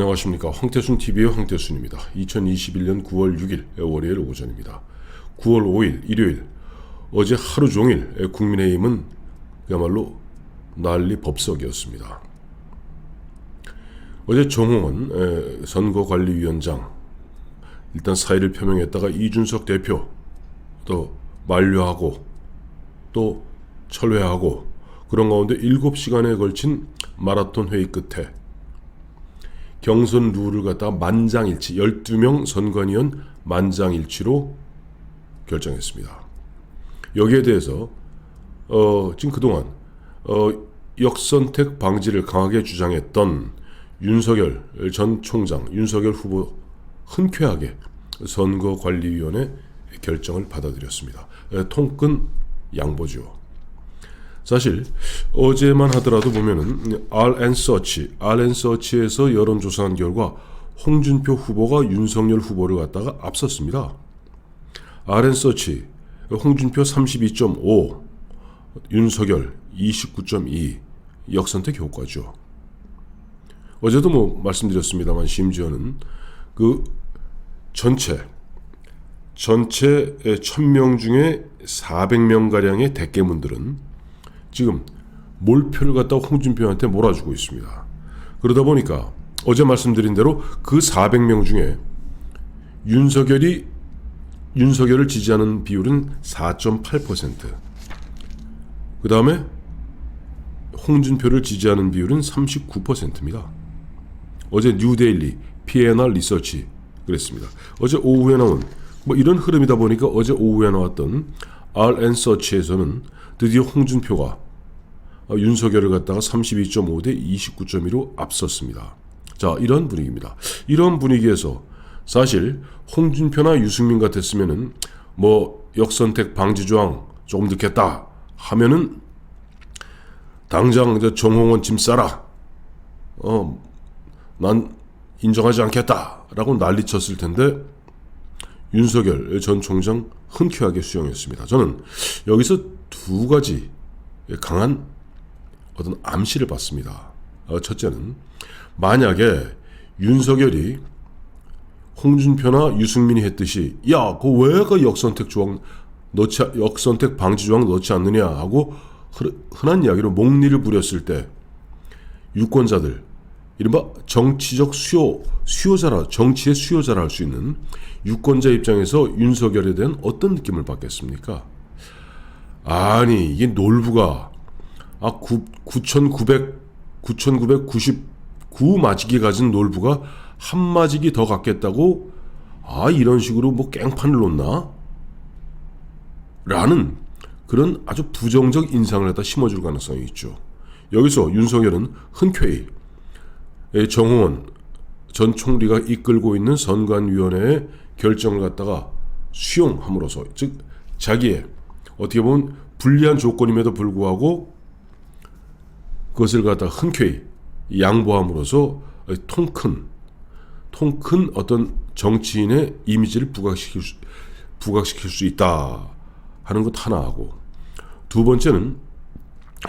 안녕하십니까. 황태순TV의 황태순입니다. 2021년 9월 6일 월요일 오전입니다. 9월 5일 일요일, 어제 하루 종일 국민의힘은 그야말로 난리 법석이었습니다. 어제 정홍원 선거관리위원장 일단 사의를 표명했다가 이준석 대표 또 만류하고 또 철회하고, 그런 가운데 7시간에 걸친 마라톤 회의 끝에 경선 룰을 갖다가 만장일치, 12명 선관위원 만장일치로 결정했습니다. 여기에 대해서 지금 그동안 역선택 방지를 강하게 주장했던 윤석열 전 총장, 윤석열 후보 흔쾌하게 선거관리위원회 결정을 받아들였습니다. 통큰 양보죠. 사실 어제만 하더라도 보면은 RN서치에서 여론조사한 결과 홍준표 후보가 윤석열 후보를 갖다가 앞섰습니다. RN서치 홍준표 32.5, 윤석열 29.2 역선택 효과죠. 어제도 말씀드렸습니다만, 심지어는 그 전체 1000명 중에 400명가량의 대깨문들은 지금 몰표를 갖다가 홍준표한테 몰아주고 있습니다. 그러다 보니까 어제 말씀드린 대로 그 400명 중에 윤석열을 지지하는 비율은 4.8%, 그 다음에 홍준표를 지지하는 비율은 39%입니다. 어제 뉴데일리 PNR 리서치 그랬습니다. 어제 오후에 나온 이런 흐름이다 보니까 어제 오후에 나왔던 RN서치에서는 드디어 홍준표가 윤석열을 갖다가 32.5 대 29.2로 앞섰습니다. 자, 이런 분위기입니다. 이런 분위기에서 사실 홍준표나 유승민 같았으면은 역선택 방지 조항 조금 넣겠다 하면은 당장 정홍원 짐 싸라, 난 인정하지 않겠다라고 난리쳤을 텐데 윤석열 전 총장 흔쾌하게 수용했습니다. 저는 여기서 두 가지 강한 어떤 암시를 받습니다. 첫째는, 만약에 윤석열이 홍준표나 유승민이 했듯이 왜 그 역선택 방지 조항 넣지 않느냐 하고 흔한 이야기로 목리를 부렸을 때 유권자들, 이른바 정치적 수요자라, 정치의 수요자라 할 수 있는 유권자 입장에서 윤석열에 대한 어떤 느낌을 받겠습니까? 아니, 이게 놀부가 9,999 마지기 가진 놀부가 한 마지기 더 갖겠다고 이런 식으로 깽판을 놓나? 라는 그런 아주 부정적 인상을 갖다 심어줄 가능성이 있죠. 여기서 윤석열은 흔쾌히 정홍원 전 총리가 이끌고 있는 선관위원회의 결정을 갖다가 수용함으로써, 즉 자기의 어떻게 보면 불리한 조건임에도 불구하고 그것을 갖다가 흔쾌히 양보함으로써 통큰 어떤 정치인의 이미지를 부각시킬 수 있다 하는 것 하나하고, 두 번째는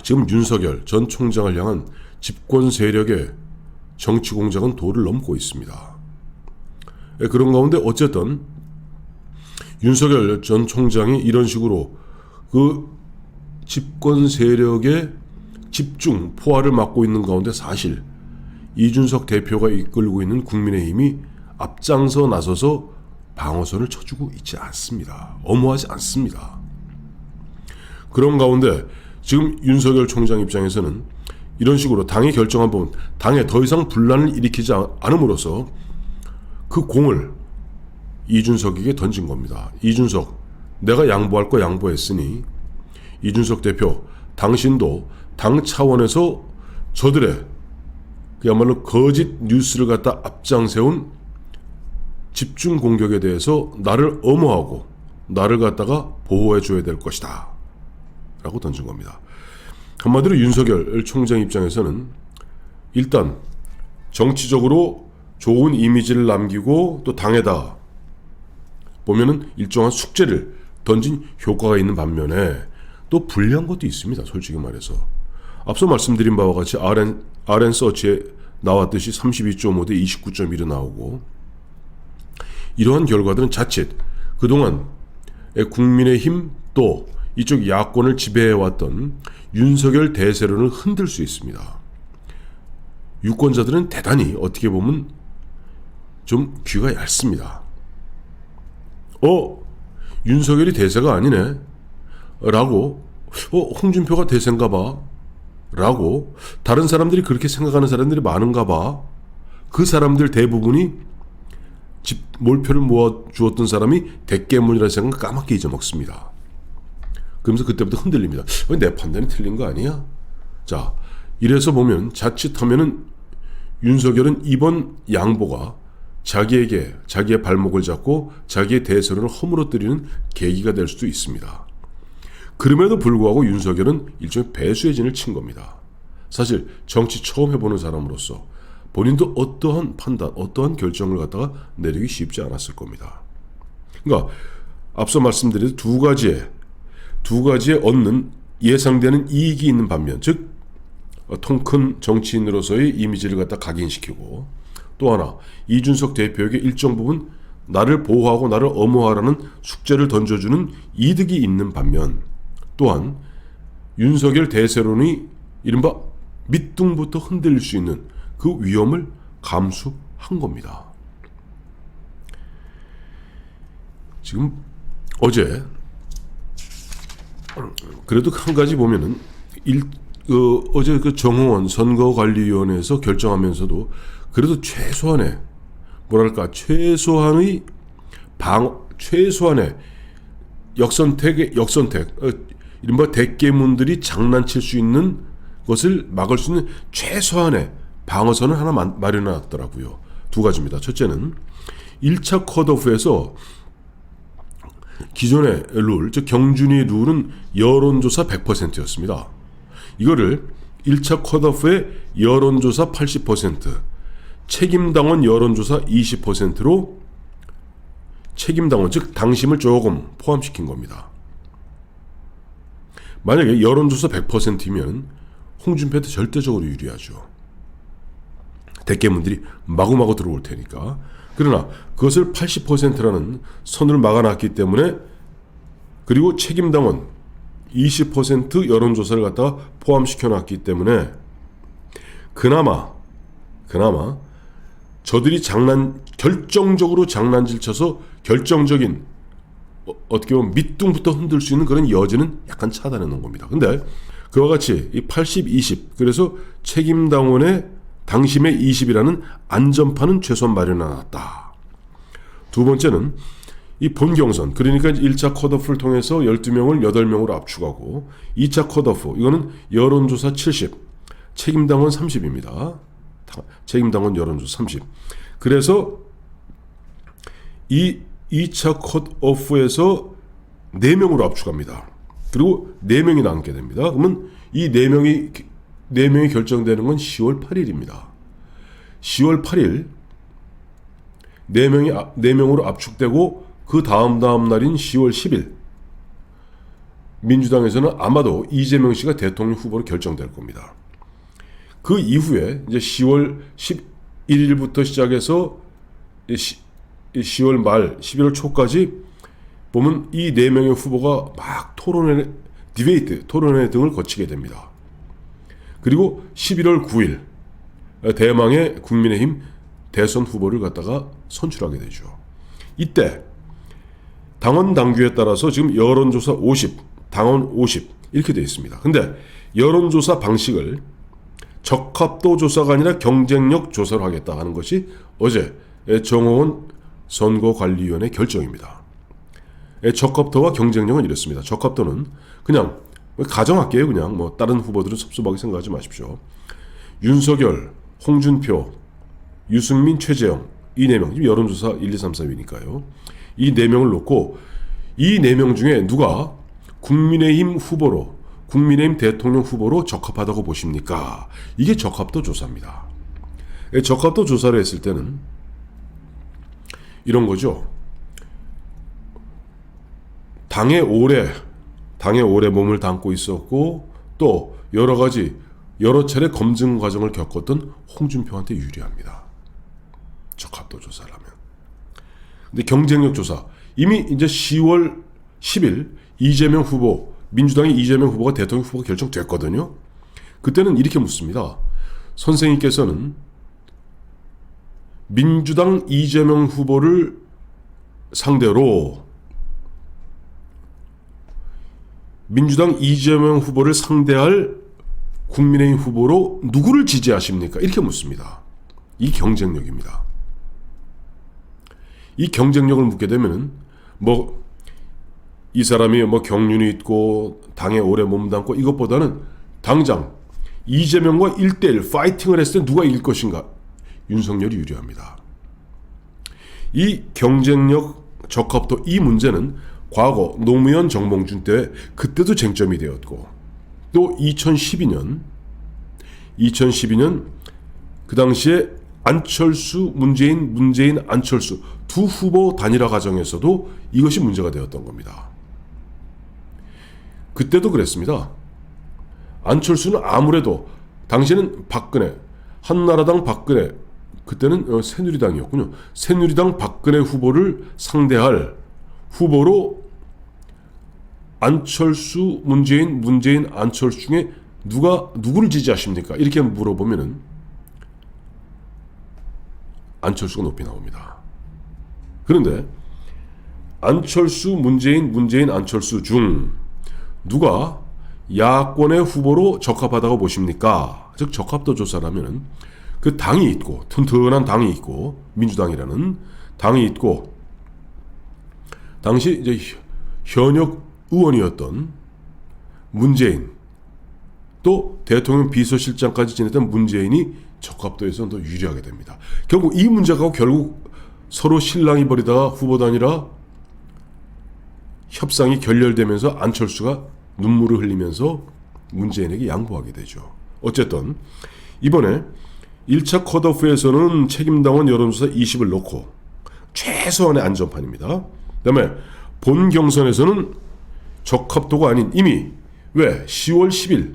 지금 윤석열 전 총장을 향한 집권 세력의 정치 공작은 도를 넘고 있습니다. 그런 가운데 어쨌든 윤석열 전 총장이 이런 식으로 그 집권 세력의 집중 포화를 막고 있는 가운데, 사실 이준석 대표가 이끌고 있는 국민의힘이 앞장서 나서서 방어선을 쳐주고 있지 않습니다. 엄호하지 않습니다. 그런 가운데 지금 윤석열 총장 입장에서는 이런 식으로 당이 결정한 부분, 당에 더 이상 분란을 일으키지 않음으로써 그 공을 이준석에게 던진 겁니다. 이준석, 내가 양보할 거 양보했으니 이준석 대표, 당신도 당 차원에서 저들의 그야말로 거짓 뉴스를 갖다 앞장세운 집중 공격에 대해서 나를 엄호하고 나를 갖다가 보호해줘야 될 것이다 라고 던진 겁니다. 한마디로 윤석열 총장 입장에서는 일단 정치적으로 좋은 이미지를 남기고 또 당에다 보면은 일정한 숙제를 던진 효과가 있는 반면에 또 불리한 것도 있습니다. 솔직히 말해서 앞서 말씀드린 바와 같이 RN서치에 나왔듯이 32.5 대 29.1이 나오고, 이러한 결과들은 자칫 그동안 국민의힘 또 이쪽 야권을 지배해왔던 윤석열 대세론을 흔들 수 있습니다. 유권자들은 대단히 어떻게 보면 좀 귀가 얇습니다. 윤석열이 대세가 아니네 라고, 홍준표가 대세인가 봐 라고 다른 사람들이 그렇게 생각하는 사람들이 많은가 봐. 그 사람들 대부분이 몰표를 모아주었던 사람이 대깨문이라는 생각을 까맣게 잊어먹습니다. 그러면서 그때부터 흔들립니다. 내 판단이 틀린 거 아니야? 자, 이래서 보면 자칫하면은 윤석열은 이번 양보가 자기의 발목을 잡고 자기의 대선을 허물어뜨리는 계기가 될 수도 있습니다. 그럼에도 불구하고 윤석열은 일종의 배수의 진을 친 겁니다. 사실 정치 처음 해보는 사람으로서 본인도 어떠한 판단, 어떠한 결정을 갖다가 내리기 쉽지 않았을 겁니다. 그러니까 앞서 말씀드린 두 가지의 얻는 예상되는 이익이 있는 반면, 즉 통 큰 정치인으로서의 이미지를 갖다 각인시키고, 또 하나 이준석 대표에게 일정 부분 나를 보호하고 나를 엄호하라는 숙제를 던져주는 이득이 있는 반면, 또한 윤석열 대세론이 이른바 밑둥부터 흔들릴 수 있는 그 위험을 감수한 겁니다. 지금 어제 그래도 한 가지 보면은 어제 그 정홍원 선거관리위원회에서 결정하면서도 그래도 최소한의 역선택 이른바 대깨문들이 장난칠 수 있는 것을 막을 수 있는 최소한의 방어선을 하나 마련해놨더라고요. 두 가지입니다. 첫째는 1차 컷오프에서 기존의 룰, 즉 경준위 룰은 여론조사 100%였습니다. 이거를 1차 컷오프의 여론조사 80%, 책임당원 여론조사 20%로 책임당원, 즉 당심을 조금 포함시킨 겁니다. 만약에 여론조사 100%이면 홍준표한테 절대적으로 유리하죠. 대깨문들이 마구마구 들어올 테니까. 그러나 그것을 80%라는 선을 막아놨기 때문에, 그리고 책임당원 20% 여론조사를 갖다가 포함시켜놨기 때문에 그나마 저들이 결정적으로 장난질 쳐서 결정적인 어떻게 보면 밑둥부터 흔들 수 있는 그런 여지는 약간 차단해 놓은 겁니다. 근데 그와 같이 이 80, 20, 그래서 책임당원의 당심의 20이라는 안전판은 최소한 마련해놨다. 두 번째는 이 본경선, 그러니까 1차 컷오프를 통해서 12명을 8명으로 압축하고 2차 컷오프, 이거는 여론조사 70, 책임당원 30입니다. 책임당원 여론조사 30. 그래서 이 2차 컷오프에서 4명으로 압축합니다. 그리고 4명이 남게 됩니다. 그러면 이 4명이 결정되는 건 10월 8일입니다. 10월 8일 4명으로 압축되고 그 다음 날인 10월 10일 민주당에서는 아마도 이재명 씨가 대통령 후보로 결정될 겁니다. 그 이후에 이제 10월 11일부터 시작해서 10월 말 11월 초까지 보면 이 4명의 후보가 막 토론회 등을 거치게 됩니다. 그리고 11월 9일 대망의 국민의힘 대선 후보를 갖다가 선출하게 되죠. 이때 당원 당규에 따라서 지금 여론조사 50, 당원 50 이렇게 되어 있습니다. 근데 여론조사 방식을 적합도 조사가 아니라 경쟁력 조사를 하겠다 하는 것이 어제 정홍원 선거관리위원회 결정입니다. 적합도와 경쟁력은 이렇습니다. 적합도는 그냥 가정할게요. 그냥 뭐 다른 후보들은 섭섭하게 생각하지 마십시오. 윤석열, 홍준표, 유승민, 최재형 이 4명, 지금 여론조사 1, 2, 3, 4위니까요. 이 4명을 놓고 이 4명 중에 누가 국민의힘 대통령 후보로 적합하다고 보십니까? 이게 적합도 조사입니다. 적합도 조사를 했을 때는 이런 거죠. 당에 오래 몸을 담고 있었고 또 여러 가지 여러 차례 검증 과정을 겪었던 홍준표한테 유리합니다. 적합도 조사라면. 근데 경쟁력 조사 이미 이제 10월 10일 이재명 후보 민주당의 이재명 후보가 대통령 후보가 결정됐거든요. 그때는 이렇게 묻습니다. 선생님께서는 민주당 이재명 후보를 상대로 민주당 이재명 후보를 상대할 국민의힘 후보로 누구를 지지하십니까? 이렇게 묻습니다. 이 경쟁력입니다. 이 경쟁력을 묻게 되면은 이 사람이 경륜이 있고 당에 오래 몸담고 이것보다는 당장 이재명과 1대1 파이팅을 했을 때 누가 이길 것인가? 윤석열이 유리합니다. 이 경쟁력 적합도 이 문제는 과거 노무현 정몽준 때 그때도 쟁점이 되었고 또 2012년 그 당시에 안철수 문재인 안철수 두 후보 단일화 과정에서도 이것이 문제가 되었던 겁니다. 그때도 그랬습니다. 안철수는 아무래도 당시에는 박근혜 한나라당 박근혜 그때는 새누리당이었군요. 새누리당 박근혜 후보를 상대할 후보로 안철수 문재인 안철수 중에 누구를 지지하십니까? 이렇게 물어보면은 안철수가 높이 나옵니다. 그런데 안철수 문재인 안철수 중 누가 야권의 후보로 적합하다고 보십니까? 즉 적합도 조사라면은 그 당이 있고 튼튼한 당이 있고 민주당이라는 당이 있고 당시 이제 현역 의원이었던 문재인 또 대통령 비서실장까지 지냈던 문재인이 적합도에서 더 유리하게 됩니다. 결국 이 문제가 결국 서로 실랑이 벌이다가 후보 단일화 협상이 결렬되면서 안철수가 눈물을 흘리면서 문재인에게 양보하게 되죠. 어쨌든 이번에 1차 컷오프에서는 책임당원 여론조사 20을 놓고 최소한의 안전판입니다. 그 다음에 본 경선에서는 적합도가 아닌 이미 10월 10일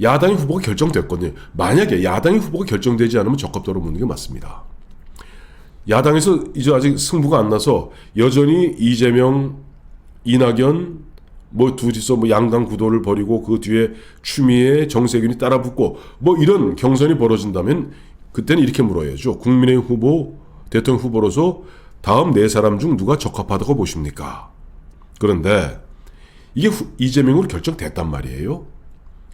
야당의 후보가 결정됐거든요. 만약에 야당의 후보가 결정되지 않으면 적합도로 묻는 게 맞습니다. 야당에서 이제 아직 승부가 안 나서 여전히 이재명, 이낙연 둘이서 양강 구도를 벌이고 그 뒤에 추미애, 정세균이 따라붙고 이런 경선이 벌어진다면 그때는 이렇게 물어야죠. 국민의힘 후보, 대통령 후보로서 다음 네 사람 중 누가 적합하다고 보십니까? 그런데 이게 이재명으로 결정됐단 말이에요.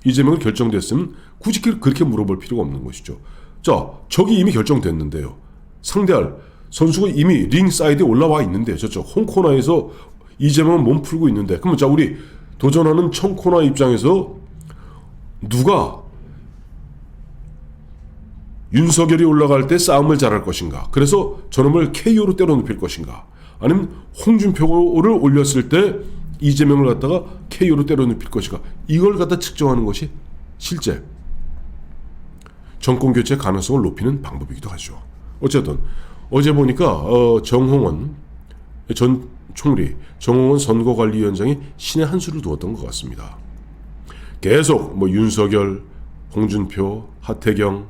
이재명으로 결정됐으면 굳이 그렇게 물어볼 필요가 없는 것이죠. 자, 저기 이미 결정됐는데요. 상대할 선수가 이미 링 사이드에 올라와 있는데 저쪽 홈코너에서 이재명은 몸 풀고 있는데 그러면 자 우리 도전하는 청코너 입장에서 누가 윤석열이 올라갈 때 싸움을 잘할 것인가? 그래서 저놈을 KO로 때려 눕힐 것인가? 아니면 홍준표를 올렸을 때 이재명을 갖다가 KO로 때려 눕힐 것인가? 이걸 갖다 측정하는 것이 실제 정권 교체 가능성을 높이는 방법이기도 하죠. 어쨌든 어제 보니까 정홍원 전 총리, 정홍원 선거관리위원장이 신의 한 수를 두었던 것 같습니다. 계속 윤석열, 홍준표, 하태경,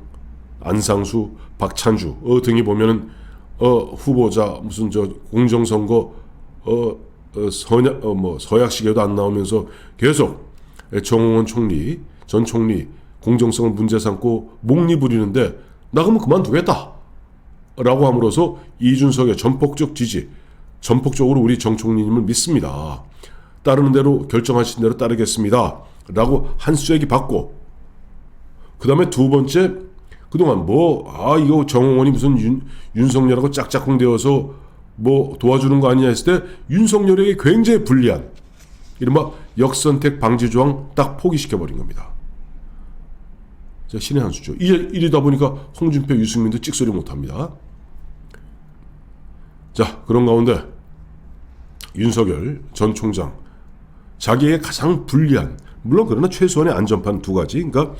안상수, 박찬주 등이 보면은 후보자 무슨 공정선거 서약식에도 안 나오면서 계속 정홍원 총리, 전 총리 공정성을 문제 삼고 목리 부리는데 나 그러면 그만두겠다 라고 함으로써 이준석의 전폭적 지지, 전폭적으로 우리 정 총리님을 믿습니다. 따르는 대로 결정하신 대로 따르겠습니다 라고 한 수얘기 받고 그 다음에 두 번째 그동안 이거 정홍원이 무슨 윤석열하고 짝짝꿍 되어서 도와주는 거 아니냐 했을 때 윤석열에게 굉장히 불리한 이른바 역선택 방지 조항 딱 포기시켜버린 겁니다. 자, 신의 한 수죠. 이러다 보니까 홍준표, 유승민도 찍소리 못합니다. 자, 그런 가운데 윤석열 전 총장 자기에게 가장 불리한 물론 그러나 최소한의 안전판 두 가지 그러니까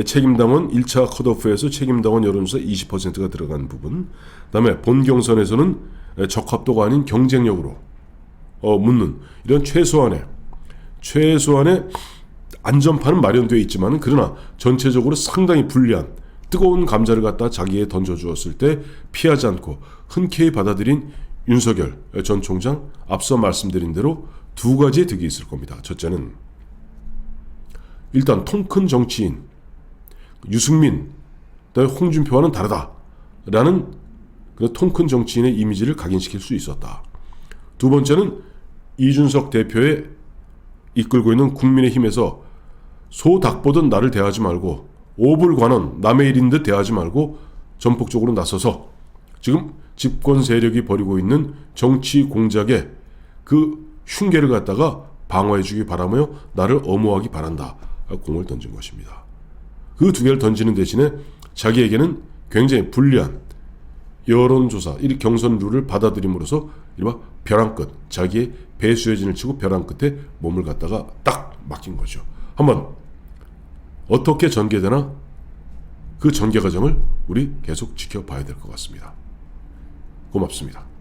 책임당원 1차 컷오프에서 책임당원 여론조사 20%가 들어간 부분 그 다음에 본 경선에서는 적합도가 아닌 경쟁력으로 묻는 이런 최소한의 안전판은 마련되어 있지만 그러나 전체적으로 상당히 불리한 뜨거운 감자를 갖다 자기에 던져주었을 때 피하지 않고 흔쾌히 받아들인 윤석열 전 총장, 앞서 말씀드린 대로 두 가지의 득이 있을 겁니다. 첫째는 일단 통 큰 정치인 유승민, 홍준표와는 다르다라는 그 통 큰 정치인의 이미지를 각인시킬 수 있었다. 두 번째는 이준석 대표의 이끌고 있는 국민의힘에서 소닭 보듯 나를 대하지 말고 오불관원 남의 일인 듯 대하지 말고 전폭적으로 나서서 지금 집권 세력이 벌이고 있는 정치 공작의 그 흉계를 갖다가 방어해주기 바라며 나를 엄호하기 바란다. 공을 던진 것입니다. 그 두 개를 던지는 대신에 자기에게는 굉장히 불리한 여론조사, 이 경선 룰을 받아들임으로써 이른바 벼랑 끝, 자기의 배수의 진을 치고 벼랑 끝에 몸을 갖다가 딱 맡긴 거죠. 한번 어떻게 전개되나 그 전개 과정을 우리 계속 지켜봐야 될 것 같습니다. 고맙습니다.